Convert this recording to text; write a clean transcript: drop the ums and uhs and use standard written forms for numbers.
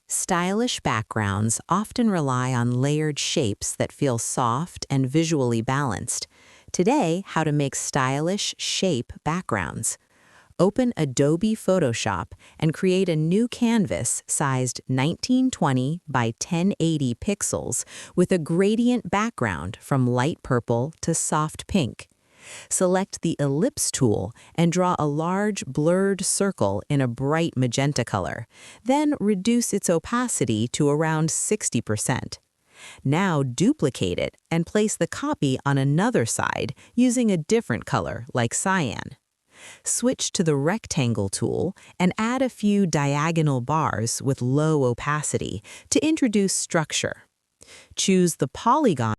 Stylish backgrounds often rely on layered shapes that feel soft and visually balanced. Today, how to make stylish shape backgrounds. Open Adobe Photoshop and create a new canvas sized 1920 by 1080 pixels with a gradient background from light purple to soft pink. Select the Ellipse tool and draw a large blurred circle in a bright magenta color. Then reduce its opacity to around 60%. Now duplicate it and place the copy on another side using a different color like cyan. Switch to the Rectangle tool and add a few diagonal bars with low opacity to introduce structure. Choose the Polygon